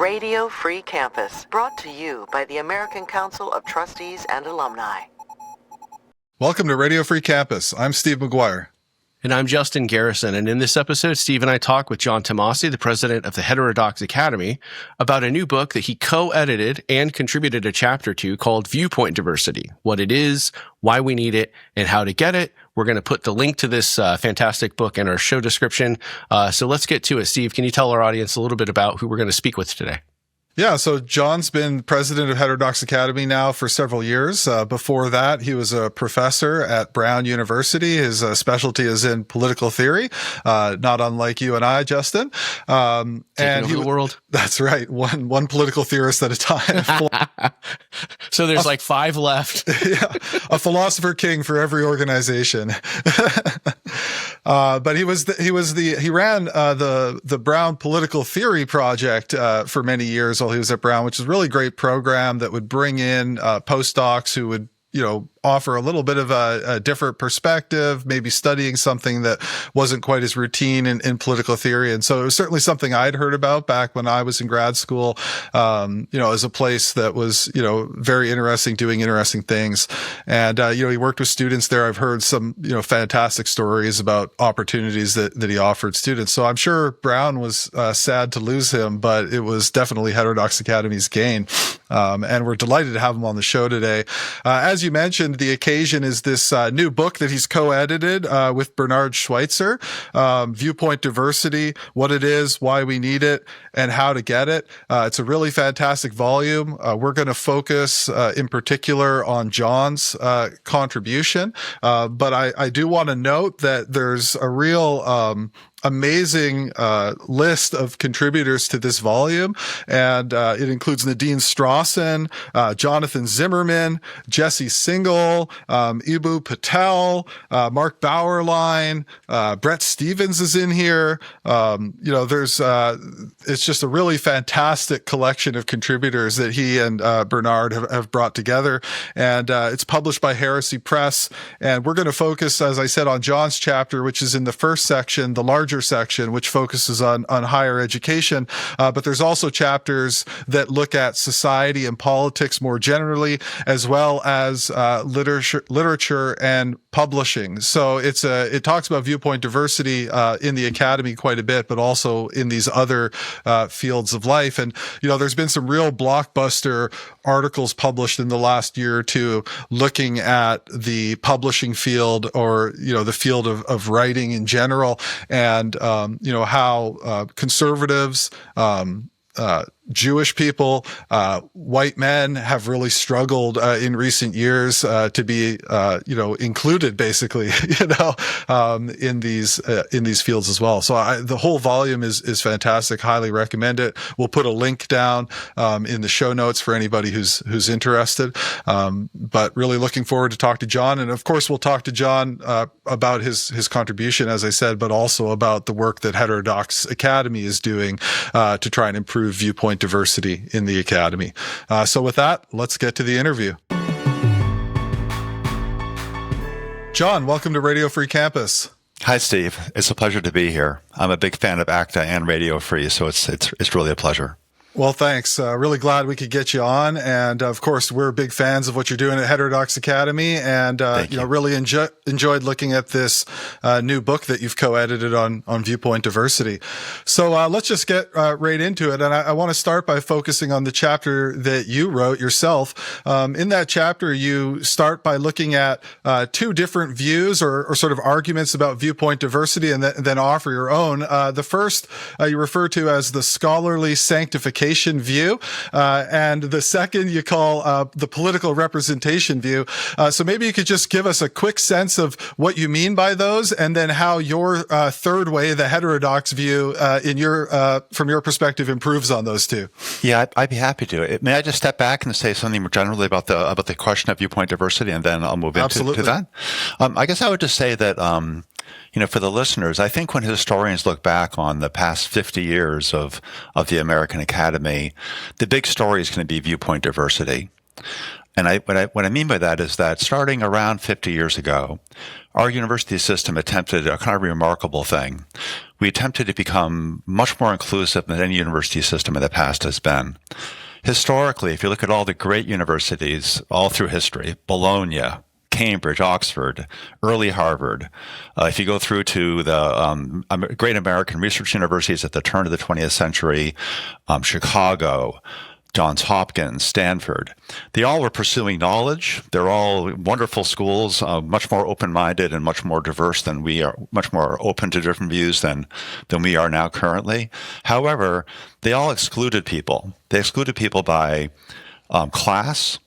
Radio Free Campus, brought to you by the American Council of Trustees and Alumni. Welcome to Radio Free Campus. I'm Steve McGuire. And I'm Justin Garrison. And in this episode, Steve and I talk with John Tomasi, the president of the Heterodox Academy, about a new book that he co-edited and contributed a chapter to called Viewpoint Diversity: What it is, why we need it, and how to get it. We're going to put the link to this fantastic book in our show description. So let's get to it. Steve, can you tell our audience a little bit about who we're going to speak with today? Yeah, so John's been president of Heterodox Academy now for several years. Before that, he was a professor at Brown University. His specialty is in political theory, not unlike you and I, Justin. Taking over the world. That's right, one political theorist at a time. So there's like 5 left. Yeah, a philosopher king for every organization. But he ran the Brown Political Theory Project for many years while he was at Brown, which is a really great program that would bring in postdocs who would, offer a little bit of a different perspective, maybe studying something that wasn't quite as routine in political theory. And so it was certainly something I'd heard about back when I was in grad school, as a place that was, very interesting, doing interesting things. And, he worked with students there. I've heard some, fantastic stories about opportunities that he offered students. So I'm sure Brown was sad to lose him, but it was definitely Heterodox Academy's gain. And we're delighted to have him on the show today. As you mentioned, the occasion is this new book that he's co-edited with Bernard Schweitzer, Viewpoint Diversity: What it is, why we need it, and how to get it. It's a really fantastic volume. We're going to focus in particular on John's contribution, but I do want to note that there's a real amazing list of contributors to this volume, and it includes Nadine Strawson, Jonathan Zimmerman, Jesse Singal, Ibu Patel, Mark Bauerlein, Brett Stevens is in here. There's it's just a really fantastic collection of contributors that he and Bernard have brought together, and it's published by Heresy Press. And we're going to focus, as I said, on John's chapter, which is in the first section, the larger section, which focuses on higher education. But there's also chapters that look at society and politics more generally, as well as literature and publishing. So it talks about viewpoint diversity in the academy quite a bit, but also in these other fields of life. And there's been some real blockbuster articles published in the last year or two looking at the publishing field, or the field of writing in general, and how conservatives, Jewish people, white men have really struggled in recent years to be included, basically, in these fields as well. So the whole volume is fantastic. Highly recommend it. We'll put a link down in the show notes for anybody who's interested. But really looking forward to talk to John, and of course we'll talk to John about his contribution, as I said, but also about the work that Heterodox Academy is doing to try and improve viewpoint diversity in the academy. So with that, let's get to the interview. John, welcome to Radio Free Campus. Hi, Steve. It's a pleasure to be here. I'm a big fan of ACTA and Radio Free, so it's really a pleasure. Well, thanks. Really glad we could get you on. And of course, we're big fans of what you're doing at Heterodox Academy, and really enjoyed looking at this new book that you've co-edited on viewpoint diversity. So let's just get right into it. And I want to start by focusing on the chapter that you wrote yourself. In that chapter, you start by looking at 2 different views or sort of arguments about viewpoint diversity, and then offer your own. The first you refer to as the scholarly sanctification view, and the second you call the political representation view. So maybe you could just give us a quick sense of what you mean by those, and then how your third way, the heterodox view, from your perspective, improves on those two. Yeah, I'd be happy to. May I just step back and say something more generally about the question of viewpoint diversity, and then I'll move into that? I guess I would just say that for the listeners, I think when historians look back on the past 50 years of the American Academy, the big story is going to be viewpoint diversity. And what I mean by that is that starting around 50 years ago, our university system attempted a kind of remarkable thing. We attempted to become much more inclusive than any university system in the past has been. Historically, if you look at all the great universities all through history, Bologna, Cambridge, Oxford, early Harvard, if you go through to the great American research universities at the turn of the 20th century, Chicago, Johns Hopkins, Stanford, they all were pursuing knowledge. They're all wonderful schools, much more open-minded and much more diverse than we are, much more open to different views than we are now currently. However, they all excluded people. They excluded people by class.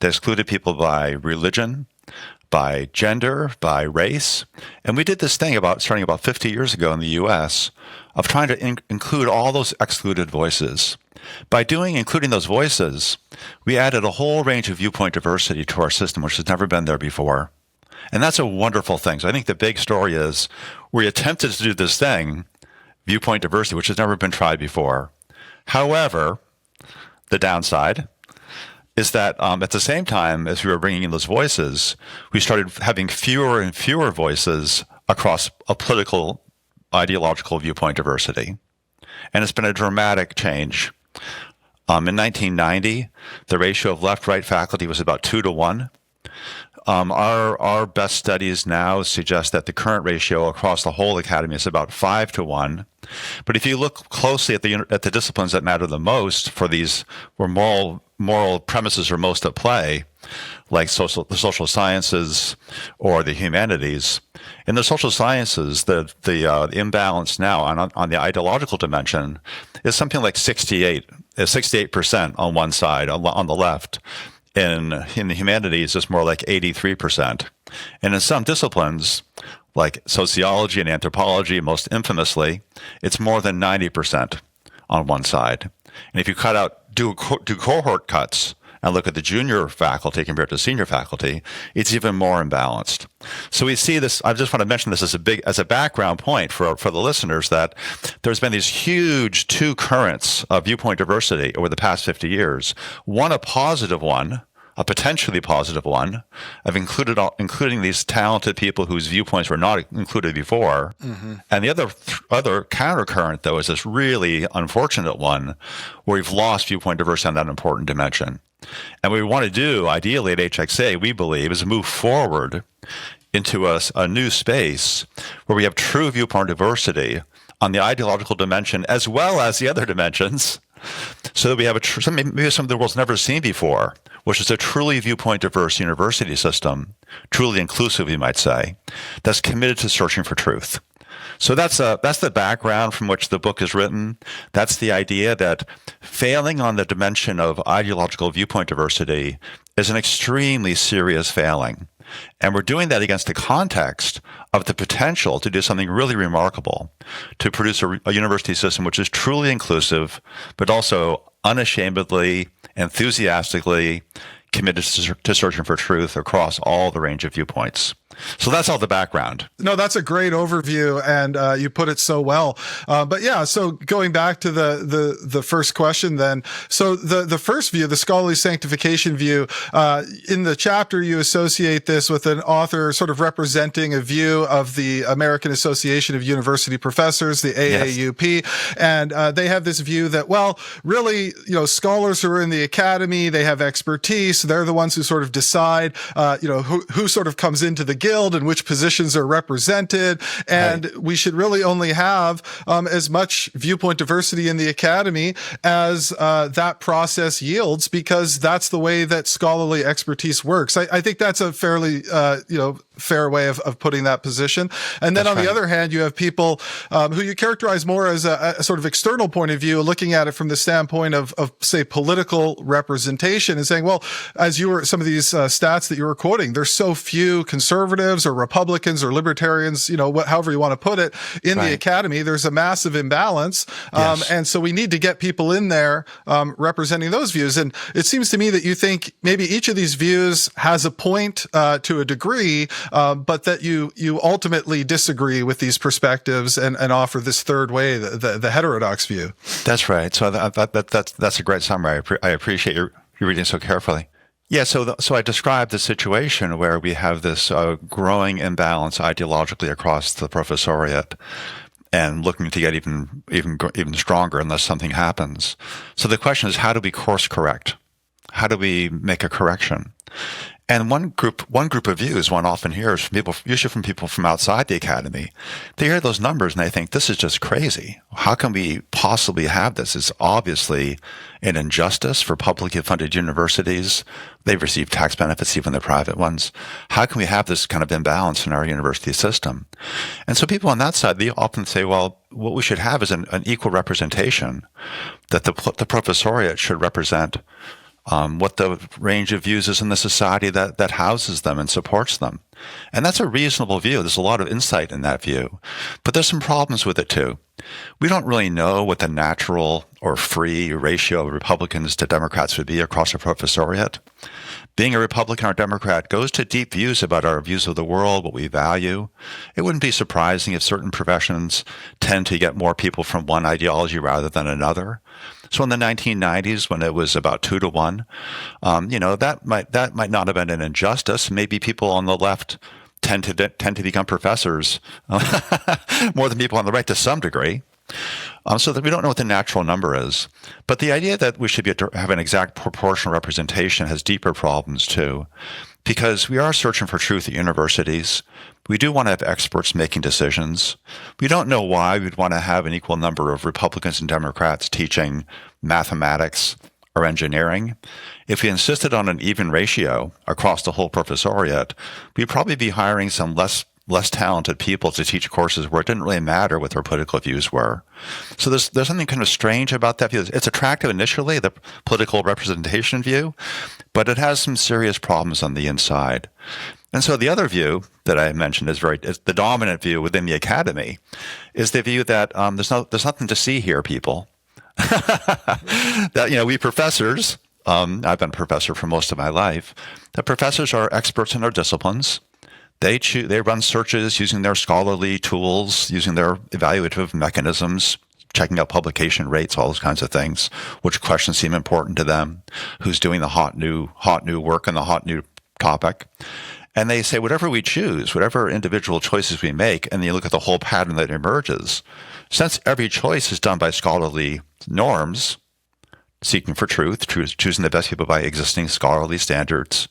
They excluded people by religion, by gender, by race. And we did this thing starting about 50 years ago in the U.S. of trying to include all those excluded voices. By including those voices, we added a whole range of viewpoint diversity to our system, which has never been there before. And that's a wonderful thing. So I think the big story is we attempted to do this thing, viewpoint diversity, which has never been tried before. However, the downside is that at the same time as we were bringing in those voices, we started having fewer and fewer voices across a political, ideological viewpoint diversity. And it's been a dramatic change. In 1990, the ratio of left-right faculty was about 2 to 1. Our best studies now suggest that the current ratio across the whole academy is about 5 to 1. But if you look closely at the disciplines that matter the most for these, where moral premises are most at play, like the social sciences or the humanities, in the social sciences, the imbalance now on the ideological dimension is something like 68% on one side, on the left. In the humanities, it's more like 83%. And in some disciplines, like sociology and anthropology, most infamously, it's more than 90% on one side. And if you do cohort cuts and look at the junior faculty compared to senior faculty, it's even more imbalanced. So we see this. I just want to mention this as a background point for the listeners, that there's been these huge two currents of viewpoint diversity over the past 50 years. One, a positive one, a potentially positive one, of including these talented people whose viewpoints were not included before. Mm-hmm. And the other countercurrent, though, is this really unfortunate one where we've lost viewpoint diversity on that important dimension. And what we want to do, ideally at HXA, we believe, is move forward into a new space where we have true viewpoint diversity on the ideological dimension as well as the other dimensions, so that we have maybe something the world's never seen before, which is a truly viewpoint diverse university system, truly inclusive, you might say, that's committed to searching for truth. So that's the background from which the book is written. That's the idea that failing on the dimension of ideological viewpoint diversity is an extremely serious failing. And we're doing that against the context of the potential to do something really remarkable, to produce a university system which is truly inclusive, but also unashamedly, enthusiastically committed to searching for truth across all the range of viewpoints. So that's all the background. No, that's a great overview, and you put it so well. But yeah, so going back to the first question then, so the first view, the scholarly sanctification view, in the chapter you associate this with an author sort of representing a view of the American Association of University Professors, the AAUP, yes. And they have this view that, well, really, scholars who are in the academy, they have expertise, they're the ones who sort of decide, who sort of comes into the guild and which positions are represented. And right. We should really only have as much viewpoint diversity in the academy as that process yields, because that's the way that scholarly expertise works. I think that's a fairly, fair way of putting that position. And then on the other hand, you have people who you characterize more as a sort of external point of view, looking at it from the standpoint of say, political representation, and saying, well, as some of these stats that you were quoting, there's so few conservatives or Republicans or libertarians, however you want to put it, in the academy. There's a massive imbalance. Yes. And so we need to get people in there representing those views. And it seems to me that you think maybe each of these views has a point to a degree, but that you ultimately disagree with these perspectives and offer this third way, the heterodox view. That's right. So that's a great summary. I appreciate you reading so carefully. Yeah, so I described the situation where we have this growing imbalance ideologically across the professoriate, and looking to get even stronger unless something happens. So the question is, how do we course correct? How do we make a correction? And one group of views one often hears from people, usually from people from outside the academy. They hear those numbers and they think, this is just crazy. How can we possibly have this? It's obviously an injustice for publicly funded universities. They've received tax benefits, even the private ones. How can we have this kind of imbalance in our university system? And so people on that side, they often say, well, what we should have is an equal representation, that the professoriate should represent what the range of views is in the society that houses them and supports them. And that's a reasonable view. There's a lot of insight in that view. But there's some problems with it too. We don't really know what the natural or free ratio of Republicans to Democrats would be across a professoriate. Being a Republican or Democrat goes to deep views about our views of the world, what we value. It wouldn't be surprising if certain professions tend to get more people from one ideology rather than another. So in the 1990s, when it was about 2-1, that might not have been an injustice. Maybe people on the left tend to become professors more than people on the right to some degree. So that we don't know what the natural number is. But the idea that we should have an exact proportional representation has deeper problems too, because we are searching for truth at universities. We do want to have experts making decisions. We don't know why we'd want to have an equal number of Republicans and Democrats teaching mathematics or engineering. If we insisted on an even ratio across the whole professoriate, we'd probably be hiring some less talented people to teach courses where it didn't really matter what their political views were. So there's something kind of strange about that view. It's attractive initially, the political representation view, but it has some serious problems on the inside. And so the other view that I mentioned is the dominant view within the academy, is the view that there's nothing to see here, people. That we professors, I've been a professor for most of my life, that professors are experts in their disciplines. They run searches using their scholarly tools, using their evaluative mechanisms, checking out publication rates, all those kinds of things. Which questions seem important to them? Who's doing the hot new work on the hot new topic? And they say, whatever we choose, whatever individual choices we make, and then you look at the whole pattern that emerges, since every choice is done by scholarly norms, seeking for truth, choosing the best people by existing scholarly standards,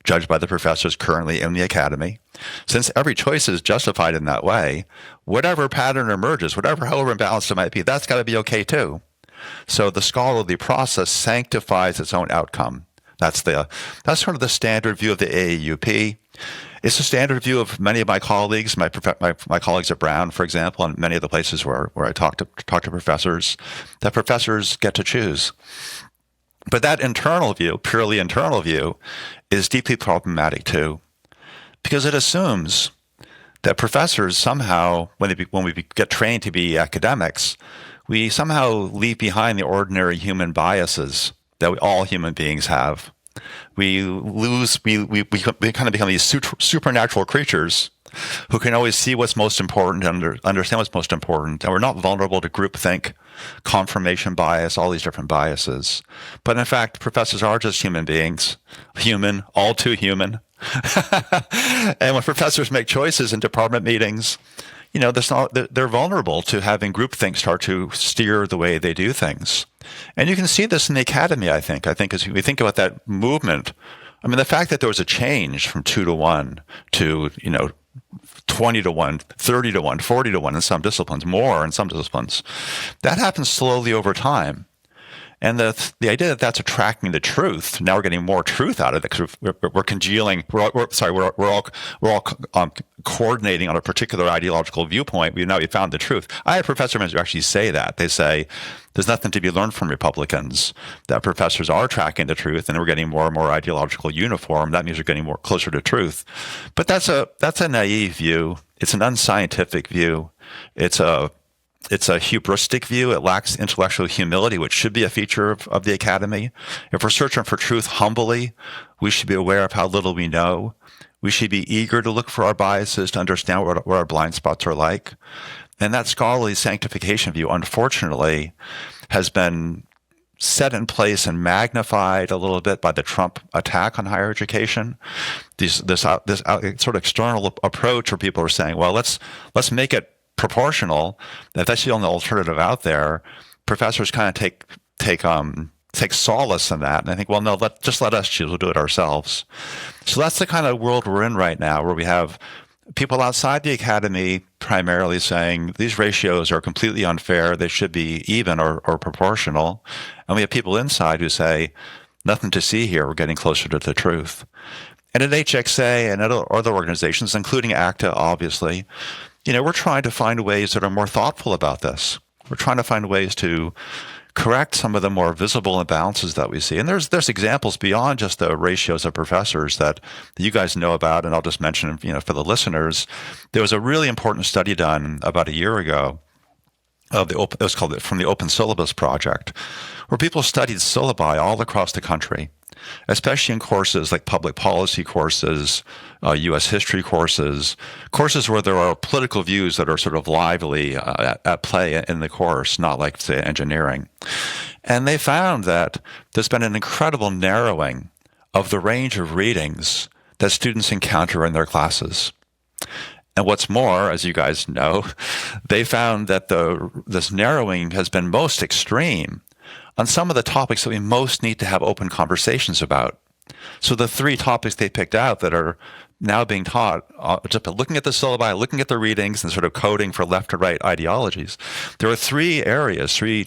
judged by the professors currently in the academy, since every choice is justified in that way, whatever pattern emerges, however imbalanced it might be, that's got to be okay too. So the scholarly process sanctifies its own outcome. That's sort of the standard view of the AAUP. It's a standard view of many of my colleagues, my colleagues at Brown, for example, and many of the places where I talk to professors, that professors get to choose. But that internal view, purely internal view, is deeply problematic too, because it assumes that professors somehow, when we get trained to be academics, we somehow leave behind the ordinary human biases that all human beings have. We kind of become these supernatural creatures who can always see what's most important and understand what's most important, and we're not vulnerable to groupthink, confirmation bias, all these different biases. But in fact, professors are just human beings, all too human. And when professors make choices in department meetings, they're vulnerable to having groupthink start to steer the way they do things. And you can see this in the academy, I think as we think about that movement. I mean, the fact that there was a change from 2-1 to, 20-1, 30-1, 40-1 in some disciplines, more in some disciplines, that happens slowly over time. And the idea that that's attracting the truth, now we're getting more truth out of it because we're congealing. We're all coordinating on a particular ideological viewpoint. We found the truth. I had professors who actually say that. They say there's nothing to be learned from Republicans. That professors are tracking the truth, and we're getting more and more ideological uniform. That means we're getting more closer to truth. But that's a naive view. It's an unscientific view. It's a hubristic view. It lacks intellectual humility, which should be a feature of the academy. If we're searching for truth humbly, we should be aware of how little we know. We should be eager to look for our biases, to understand what our blind spots are like. And that scholarly sanctification view, unfortunately, has been set in place and magnified a little bit by the Trump attack on higher education. This sort of external approach where people are saying, well, let's make it proportional. If that's the only alternative out there, professors kind of take solace in that. And I think, well, no, let us choose. We'll do it ourselves. So that's the kind of world we're in right now, where we have people outside the academy primarily saying these ratios are completely unfair. They should be even or proportional. And we have people inside who say, nothing to see here. We're getting closer to the truth. And at HXA and at other organizations, including ACTA, obviously, we're trying to find ways that are more thoughtful about this. We're trying to find ways to correct some of the more visible imbalances that we see. And there's examples beyond just the ratios of professors that you guys know about, and I'll just mention, for the listeners. There was a really important study done about a year ago it was called from the Open Syllabus Project, where people studied syllabi all across the country, especially in courses like public policy courses, U.S. history courses where there are political views that are sort of lively at play in the course, not like, say, engineering. And they found that there's been an incredible narrowing of the range of readings that students encounter in their classes. And what's more, as you guys know, they found that this narrowing has been most extreme on some of the topics that we most need to have open conversations about. So the 3 topics they picked out that are now being taught, just looking at the syllabi, looking at the readings, and sort of coding for left to right ideologies, there are 3 areas, three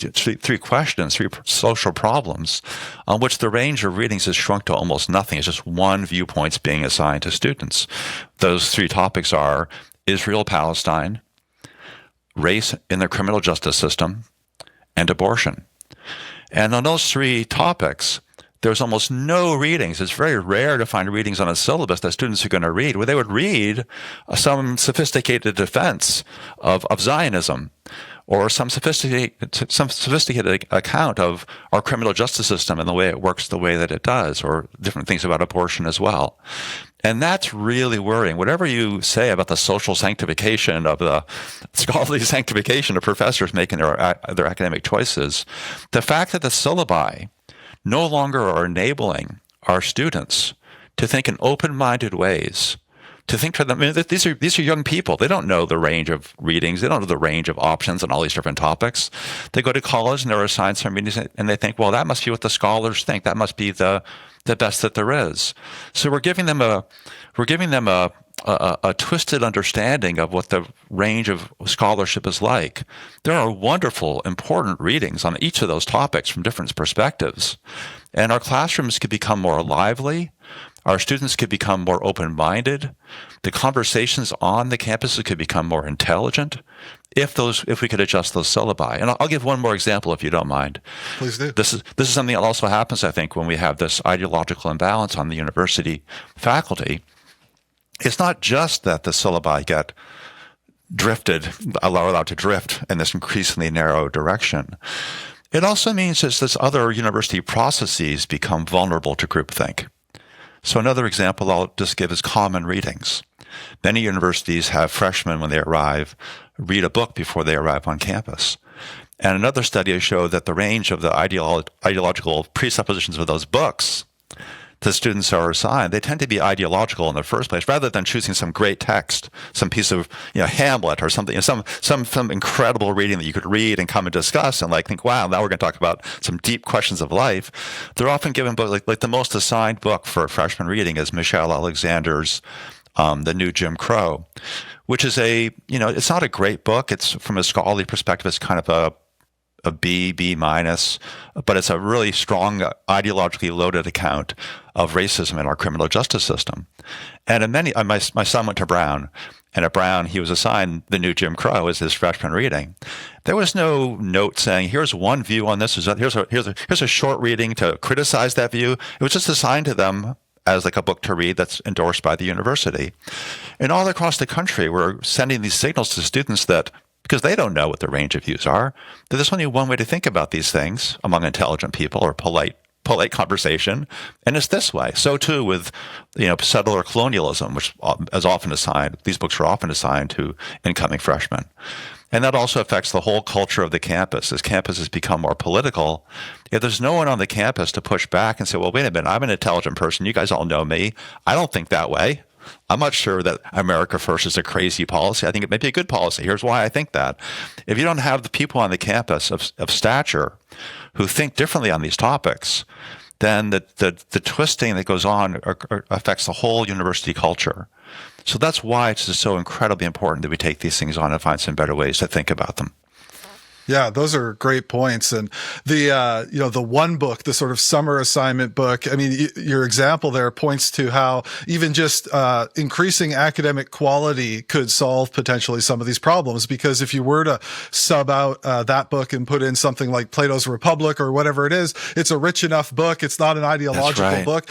questions, 3 social problems on which the range of readings has shrunk to almost nothing. It's just 1 viewpoints being assigned to students. Those 3 topics are Israel-Palestine, race in the criminal justice system, and abortion. And on those 3 topics, there's almost no readings. It's very rare to find readings on a syllabus that students are going to read, where they would read some sophisticated defense of Zionism, or some sophisticated account of our criminal justice system and the way it works the way that it does, or different things about abortion as well. And that's really worrying. Whatever you say about the social sanctification of the scholarly sanctification of professors making their academic choices, the fact that the syllabi no longer are enabling our students to think in open-minded ways, to think to them. I mean, these are young people. They don't know the range of readings. They don't know the range of options on all these different topics. They go to college and they're assigned some readings, and they think, well, that must be what the scholars think. That must be the best that there is. So we're giving them a twisted understanding of what the range of scholarship is like. There are wonderful, important readings on each of those topics from different perspectives. And our classrooms could become more lively. Our students could become more open-minded. The conversations on the campuses could become more intelligent if we could adjust those syllabi. And I'll give one more example, if you don't mind. Please do. This is something that also happens, I think, when we have this ideological imbalance on the university It's not just that the syllabi get allowed to drift in this increasingly narrow direction. It also means that this other university processes become vulnerable to groupthink. So another example I'll just give is common readings. Many universities have freshmen, when they arrive, read a book before they arrive on campus. And another study showed that the range of the ideological presuppositions of those books the students are assigned, they tend to be ideological in the first place, rather than choosing some great text, some piece of Hamlet or something, some incredible reading that you could read and come and discuss and think, wow, now we're going to talk about some deep questions of life. They're often given books like the most assigned book for a freshman reading is Michelle Alexander's The New Jim Crow, which is it's not a great book. It's, from a scholarly perspective, it's kind of a B minus, but it's a really strong, ideologically loaded account of racism in our criminal justice system. And my son went to Brown, and at Brown he was assigned The New Jim Crow as his freshman reading. There was no note saying, here's one view on this, here's a short reading to criticize that view. It was just assigned to them as a book to read that's endorsed by the university. And all across the country, we're sending these signals to students that, because they don't know what the range of views are, that there's only one way to think about these things among intelligent people, or polite conversation, and it's this way. So too with settler colonialism, which these books are often assigned to incoming freshmen. And that also affects the whole culture of the campus. As campuses become more political, if there's no one on the campus to push back and say, well, wait a minute, I'm an intelligent person. You guys all know me. I don't think that way. I'm not sure that America First is a crazy policy. I think it may be a good policy. Here's why I think that. If you don't have the people on the campus of stature who think differently on these topics, then the twisting that goes on affects the whole university culture. So that's why it's just so incredibly important that we take these things on and find some better ways to think about them. Yeah, those are great points. And the one book, the sort of summer assignment book, I mean, your example there points to how even just increasing academic quality could solve potentially some of these problems. Because if you were to sub out that book and put in something like Plato's Republic or whatever it is, it's a rich enough book. It's not an ideological book.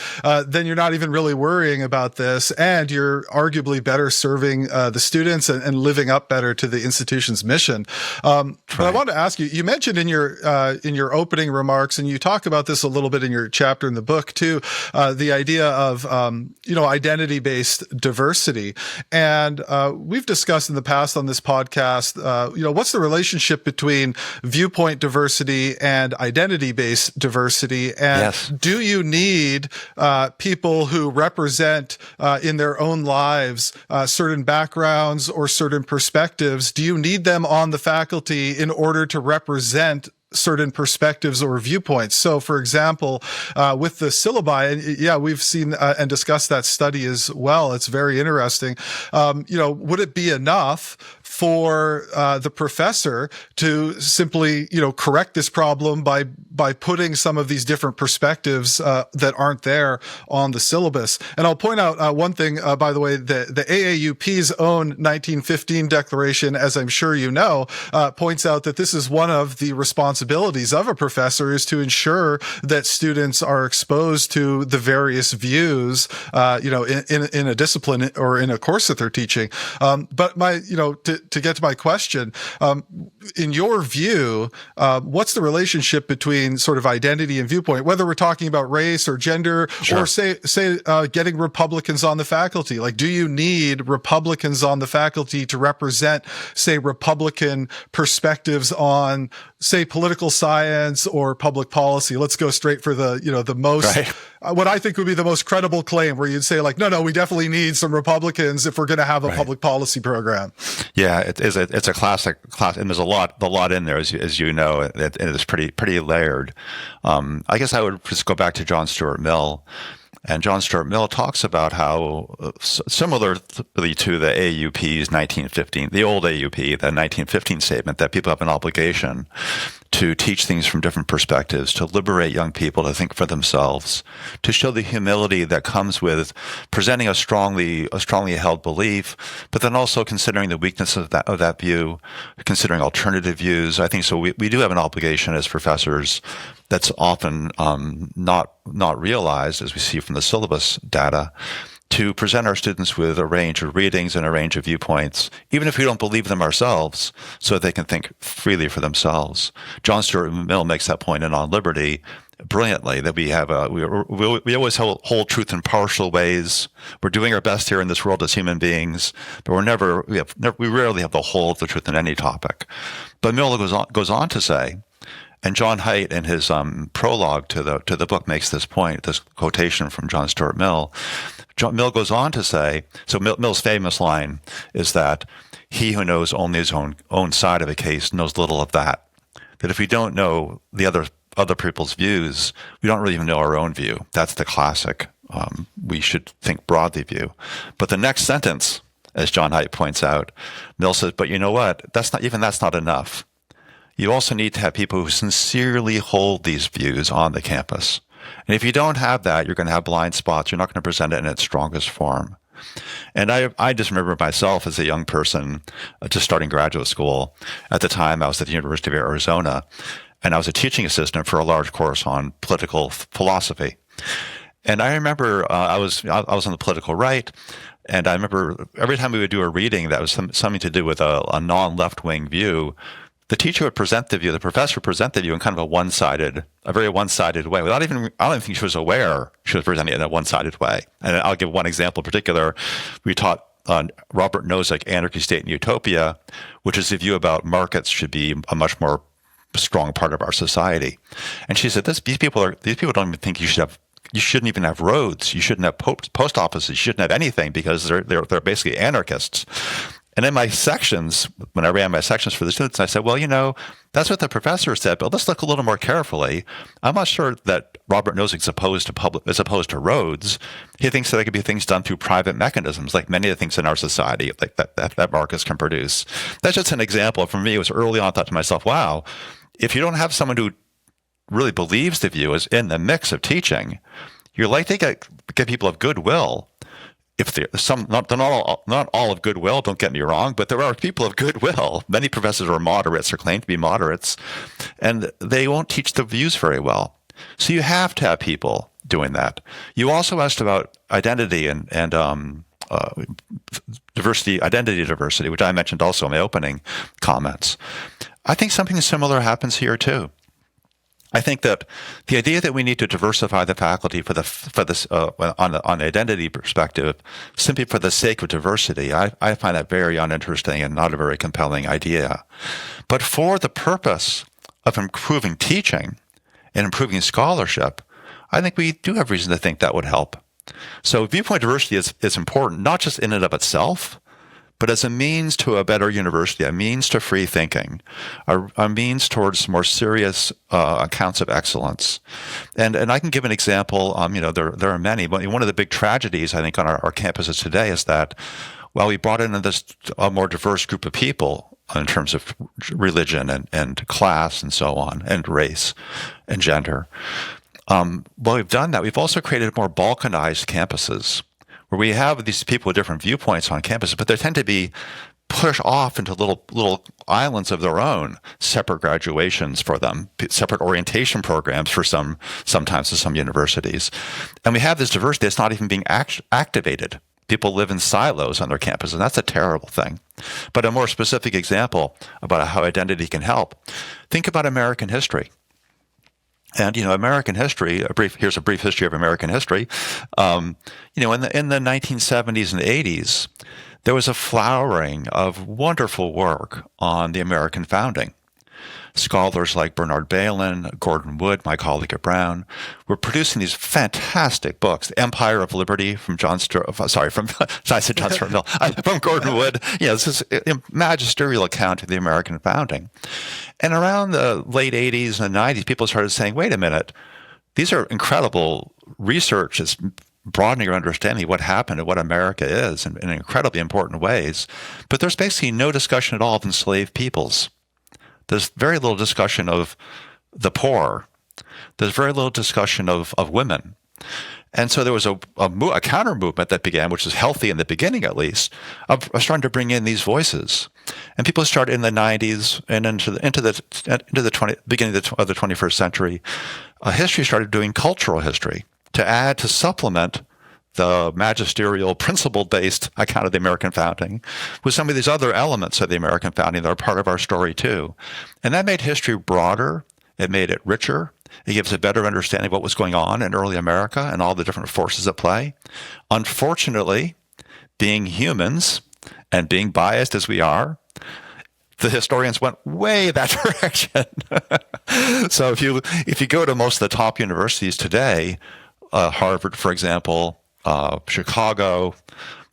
Then you're not even really worrying about this. And you're arguably better serving the students and living up better to the institution's mission. But I want to ask you, you mentioned in your opening remarks, and you talk about this a little bit in your chapter in the book too, the idea of identity-based diversity. And we've discussed in the past on this podcast, what's the relationship between viewpoint diversity and identity-based diversity? And do you need people who represent in their own lives certain backgrounds or certain perspectives? Do you need them on the faculty in order to represent certain perspectives or viewpoints? So, for example, with the syllabi, and we've seen and discussed that study as well. It's very interesting. Would it be enough for the professor to simply, correct this problem by putting some of these different perspectives that aren't there on the syllabus? And I'll point out one thing, by the way, the AAUP's own 1915 declaration, as I'm sure you know, points out that this is one of the responsibilities of a professor, is to ensure that students are exposed to the various views, in a discipline or in a course that they're teaching. But to get to my question, in your view, what's the relationship between sort of identity and viewpoint, whether we're talking about race or gender, or say getting Republicans on the faculty? Like, do you need Republicans on the faculty to represent, say, Republican perspectives on, say, political science or public policy? Let's go straight for the most, what I think would be the most credible claim, where you'd say, like, no, we definitely need some Republicans if we're going to have a public policy program. Yeah, it's a classic, and there's a lot in there, as you know, and it's pretty layered. I guess I would just go back to John Stuart Mill. And John Stuart Mill talks about how, similarly to the AUP's 1915, the old AUP, the 1915 statement, that people have an obligation to teach things from different perspectives, to liberate young people to think for themselves, to show the humility that comes with presenting a strongly held belief, but then also considering the weakness of that view, considering alternative views. I think so. We do have an obligation as professors that's often not realized, as we see from the syllabus data, to present our students with a range of readings and a range of viewpoints, even if we don't believe them ourselves, so that they can think freely for themselves. John Stuart Mill makes that point in On Liberty brilliantly, that we have we always hold truth in partial ways. We're doing our best here in this world as human beings, but we rarely have the whole of the truth in any topic. But Mill goes on to say, and John Haidt, in his prologue to the book, makes this point, this quotation from John Stuart Mill. Mill goes on to say, so Mill's famous line is that he who knows only his own side of a case knows little of that. That if we don't know the other people's views, we don't really even know our own view. That's the classic, we should think broadly view. But the next sentence, as John Haidt points out, Mill says, but you know what? That's not enough. You also need to have people who sincerely hold these views on the campus. And if you don't have that, you're going to have blind spots. You're not going to present it in its strongest form. And I just remember myself as a young person, just starting graduate school. At the time, I was at the University of Arizona, and I was a teaching assistant for a large course on political philosophy. And I remember I was on the political right, and I remember every time we would do a reading that was something to do with a non-left-wing view, the teacher would present the view, the professor would present the view in kind of a very one-sided way. I don't even think she was aware she was presenting it in a one-sided way. And I'll give one example in particular. We taught Robert Nozick, Anarchy, State, and Utopia, which is the view about markets should be a much more strong part of our society. And she said, these people don't even think you shouldn't even have roads. You shouldn't have post offices. You shouldn't have anything because they're basically anarchists. And in my sections, when I ran my sections for the students, I said, well, that's what the professor said, but let's look a little more carefully. I'm not sure that Robert Nozick's opposed to roads. He thinks that there could be things done through private mechanisms, like many of the things in our society, like that markets can produce. That's just an example. For me, it was early on, I thought to myself, wow, if you don't have someone who really believes the view is in the mix of teaching, you're likely to get people of goodwill. If not all of goodwill, don't get me wrong, but there are people of goodwill. Many professors are moderates or claim to be moderates, and they won't teach the views very well. So you have to have people doing that. You also asked about identity and diversity, identity diversity, which I mentioned also in my opening comments. I think something similar happens here too. I think that the idea that we need to diversify the faculty on the identity perspective, simply for the sake of diversity, I find that very uninteresting and not a very compelling idea. But for the purpose of improving teaching and improving scholarship, I think we do have reason to think that would help. So viewpoint diversity is important, not just in and of itself, but as a means to a better university, a means to free thinking, a means towards more serious accounts of excellence. And I can give an example. There are many, but one of the big tragedies, I think, on our campuses today is that while we brought in a more diverse group of people in terms of religion and class and so on, and race and gender, while we've done that, we've also created more balkanized campuses, where we have these people with different viewpoints on campus, but they tend to be pushed off into little islands of their own, separate graduations for them, separate orientation programs for sometimes to some universities. And we have this diversity that's not even being activated. People live in silos on their campus, and that's a terrible thing. But a more specific example about how identity can help, think about American history. And, American history, here's a brief history of American history. In the 1970s and 80s, there was a flowering of wonderful work on the American founding. Scholars like Bernard Bailyn, Gordon Wood, my colleague at Brown, were producing these fantastic books. The Empire of Liberty from from Gordon Wood. This is a magisterial account of the American founding. And around the late 80s and 90s, people started saying, wait a minute, these are incredible research. It's broadening our understanding of what happened and what America is in incredibly important ways. But there's basically no discussion at all of enslaved peoples. There's very little discussion of the poor. There's very little discussion of women. And so there was a counter movement that began, which was healthy in the beginning at least, of starting to bring in these voices. And people started in the 90s and into the beginning of the 21st century. History started doing cultural history to supplement the magisterial, principle-based account of the American founding with some of these other elements of the American founding that are part of our story too. And that made history broader. It made it richer. It gives a better understanding of what was going on in early America and all the different forces at play. Unfortunately, being humans and being biased as we are, the historians went way that direction. So if you go to most of the top universities today, Harvard, for example, Chicago,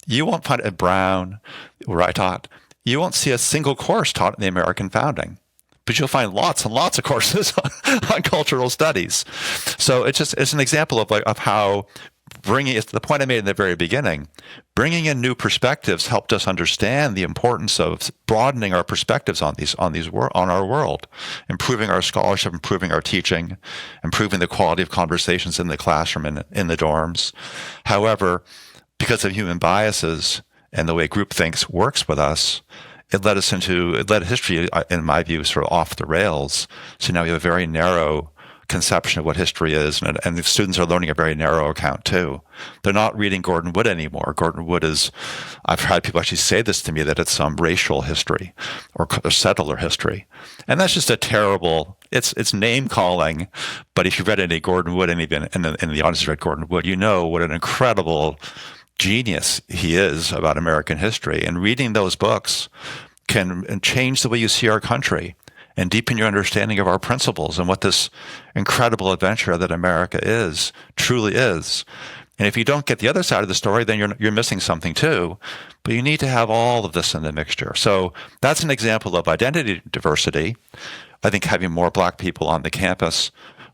you won't find at Brown, where I taught, you won't see a single course taught in the American founding, but you'll find lots and lots of courses on cultural studies. So it's an example of how it's the point I made in the very beginning. Bringing in new perspectives helped us understand the importance of broadening our perspectives on our world, improving our scholarship, improving our teaching, improving the quality of conversations in the classroom and in the dorms. However, because of human biases and the way groupthink works with us, it led history, in my view, sort of off the rails. So now we have a very narrow conception of what history is, and the students are learning a very narrow account too. They're not reading Gordon Wood anymore. Gordon Wood I've had people actually say this to me, that it's some racial history or settler history. And that's just a terrible, it's name calling. But if you've read any Gordon Wood, and even in the audience has read Gordon Wood, you know what an incredible genius he is about American history. And reading those books can change the way you see our country and deepen your understanding of our principles and what this incredible adventure that America is, truly is. And if you don't get the other side of the story, then you're missing something too. But you need to have all of this in the mixture. So that's an example of identity diversity. I think having more Black people on the campus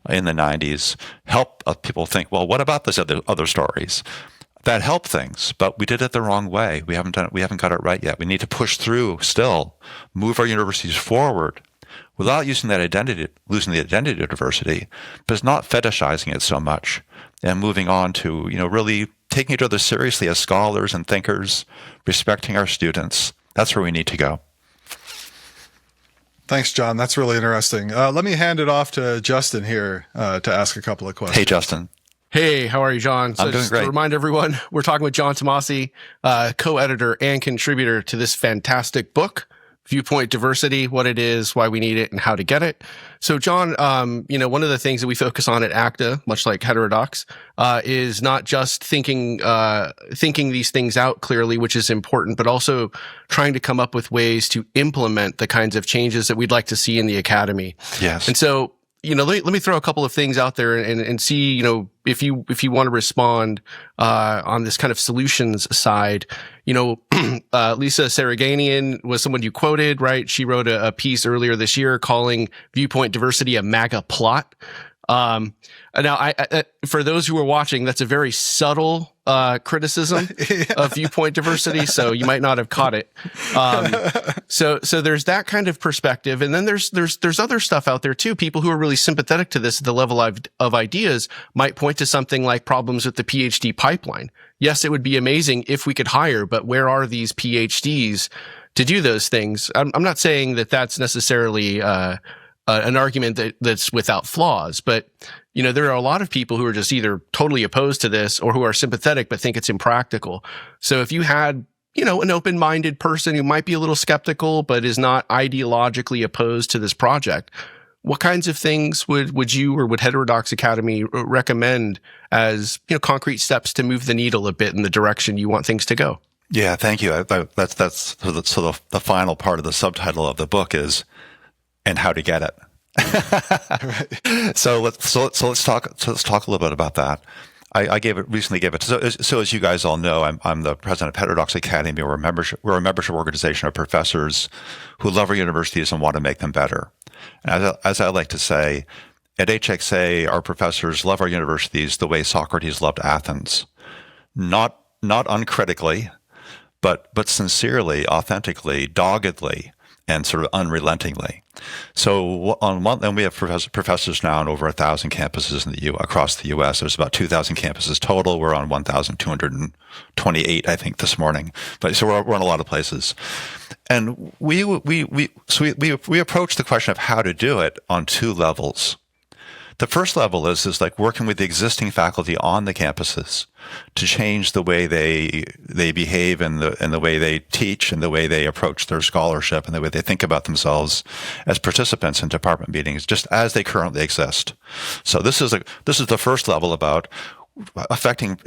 in the 90s helped people think, well, what about those other stories? That helped things, but we did it the wrong way. We haven't got it right yet. We need to push through still, move our universities forward without losing the identity of diversity, but not fetishizing it so much and moving on to, really taking each other seriously as scholars and thinkers, respecting our students. That's where we need to go. Thanks, John. That's really interesting. Let me hand it off to Justin here to ask a couple of questions. Hey, Justin. Hey, how are you, John? So I'm doing great. To remind everyone, we're talking with John Tomasi, co-editor and contributor to this fantastic book, Viewpoint Diversity, what it is, why we need it, and how to get it. So, John, one of the things that we focus on at ACTA, much like Heterodox, is not just thinking these things out clearly, which is important, but also trying to come up with ways to implement the kinds of changes that we'd like to see in the academy. Yes. And so, let me throw a couple of things out there and see, if you want to respond on this kind of solutions side. Lisa Saraganian was someone you quoted, right? She wrote a piece earlier this year calling Viewpoint Diversity a MAGA plot. Now, I for those who are watching, that's a very subtle criticism of viewpoint diversity, so you might not have caught it. So there's that kind of perspective, and then there's other stuff out there too. People who are really sympathetic to this at the level of ideas might point to something like problems with the PhD pipeline. Yes, it would be amazing if we could hire, but where are these PhDs to do those things? I'm not saying that that's necessarily an argument that's without flaws, but there are a lot of people who are just either totally opposed to this or who are sympathetic but think it's impractical. So if you had, an open-minded person who might be a little skeptical but is not ideologically opposed to this project, what kinds of things would you or would Heterodox Academy recommend as concrete steps to move the needle a bit in the direction you want things to go? Yeah, thank you. That's so the final part of the subtitle of the book is "And How to Get It." So let's talk a little bit about that. I recently gave it. So as you guys all know, I'm the president of Heterodox Academy. We're a membership organization of professors who love our universities and want to make them better. And as I like to say, at HXA, our professors love our universities the way Socrates loved Athens, not uncritically, but sincerely, authentically, doggedly, and sort of unrelentingly. So and we have professors now on over 1,000 campuses across the U.S. There's about 2,000 campuses total. We're on 1,228, I think, this morning. But so we're in a lot of places, and we approach the question of how to do it on two levels. The first level is like working with the existing faculty on the campuses to change the way they behave and the way they teach and the way they approach their scholarship and the way they think about themselves as participants in department meetings, just as they currently exist. So this is the first level about affecting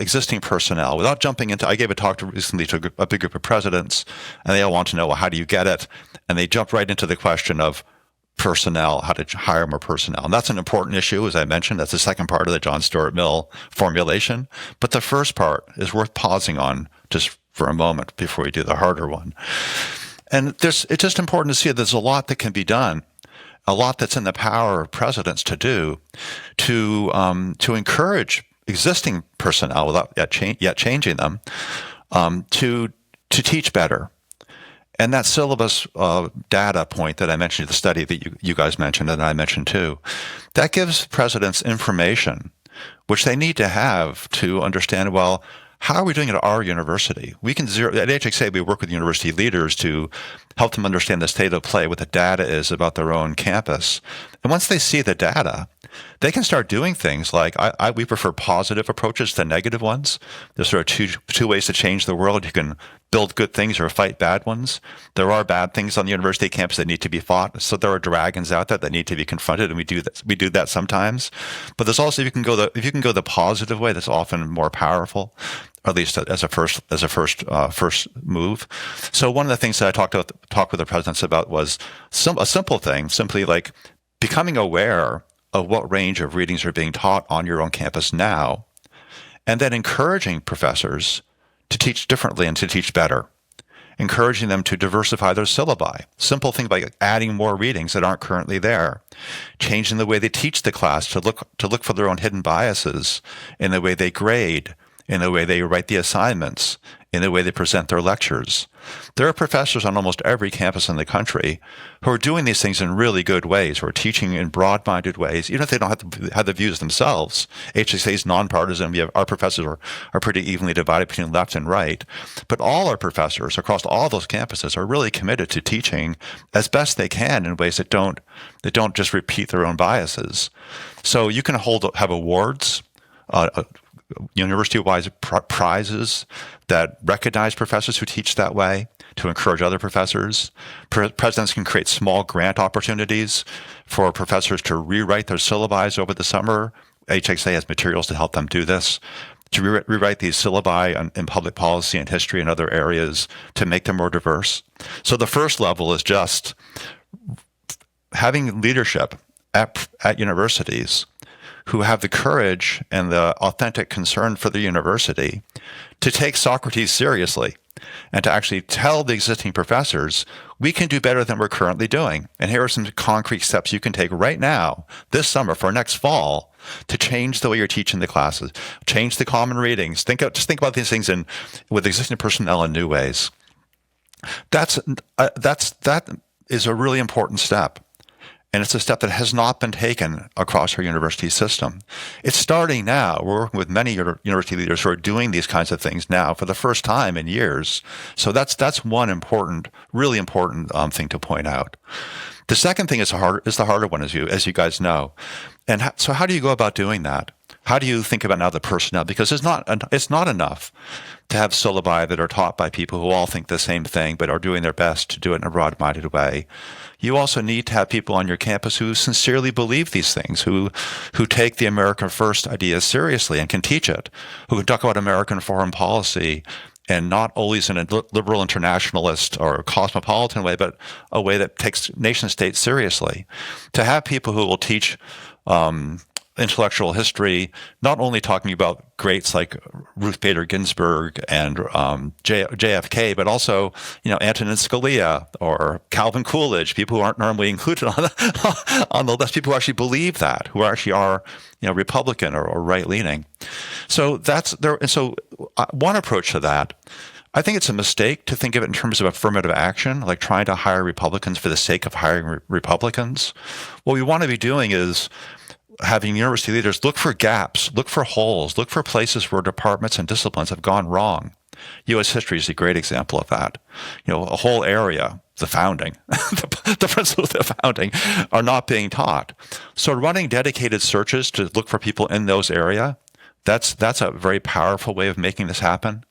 existing personnel without jumping into. I gave a talk recently to a big group of presidents, and they all want to know, well, how do you get it? And they jump right into the question of personnel, how to hire more personnel. And that's an important issue, as I mentioned. That's the second part of the John Stuart Mill formulation. But the first part is worth pausing on just for a moment before we do the harder one. And it's just important to see that there's a lot that can be done, a lot that's in the power of presidents to do to encourage existing personnel without yet changing them to teach better. And that syllabus data point that I mentioned, the study that you guys mentioned and I mentioned too, that gives presidents information which they need to have to understand, well, how are we doing at our university? At HXA, we work with university leaders to help them understand the state of play, what the data is about their own campus. And once they see the data, they can start doing things like we prefer positive approaches to negative ones. There's sort of two ways to change the world. You can build good things or fight bad ones. There are bad things on the university campus that need to be fought. So there are dragons out there that need to be confronted, and we do that sometimes. But there's also if you can go the positive way, that's often more powerful. or at least as a first move. So one of the things that I talked with the presidents about was a simple thing, simply like becoming aware of what range of readings are being taught on your own campus now, and then encouraging professors to teach differently and to teach better. Encouraging them to diversify their syllabi. Simple things like adding more readings that aren't currently there. Changing the way they teach the class to look for their own hidden biases in the way they grade, in the way they write the assignments, in the way they present their lectures. There are professors on almost every campus in the country who are doing these things in really good ways, who are teaching in broad-minded ways, even if they don't have to have the views themselves. HXA is nonpartisan. Our professors are pretty evenly divided between left and right. But all our professors across all those campuses are really committed to teaching as best they can in ways that don't just repeat their own biases. So you can have awards, university-wide prizes that recognize professors who teach that way, to encourage other professors. Presidents can create small grant opportunities for professors to rewrite their syllabi over the summer. HXA has materials to help them do this, to rewrite these syllabi in public policy and history and other areas to make them more diverse. So the first level is just having leadership at universities who have the courage and the authentic concern for the university to take Socrates seriously and to actually tell the existing professors, we can do better than we're currently doing. And here are some concrete steps you can take right now, this summer, for next fall, to change the way you're teaching the classes, change the common readings. Just think about these things with existing personnel in new ways. That is a really important step. And it's a step that has not been taken across our university system. It's starting now. We're working with many university leaders who are doing these kinds of things now for the first time in years. So that's one really important thing to point out. The second thing is the harder one, as you guys know. And so how do you go about doing that? How do you think about now the personnel? Because it's not enough to have syllabi that are taught by people who all think the same thing but are doing their best to do it in a broad-minded way. You also need to have people on your campus who sincerely believe these things, who take the American First idea seriously and can teach it, who can talk about American foreign policy and not always in a liberal internationalist or cosmopolitan way, but a way that takes nation states seriously. To have people who will teach intellectual history, not only talking about greats like Ruth Bader Ginsburg and JFK, but also, Antonin Scalia or Calvin Coolidge, people who aren't normally included on the list, people who actually believe that, who actually are, Republican or right-leaning. So that's there. And so one approach to that, I think it's a mistake to think of it in terms of affirmative action, like trying to hire Republicans for the sake of hiring Republicans. What we want to be doing is having university leaders look for gaps, look for holes, look for places where departments and disciplines have gone wrong. U.S. history is a great example of that. A whole area, the founding, the principles of the founding are not being taught. So running dedicated searches to look for people in those areas, that's a very powerful way of making this happen.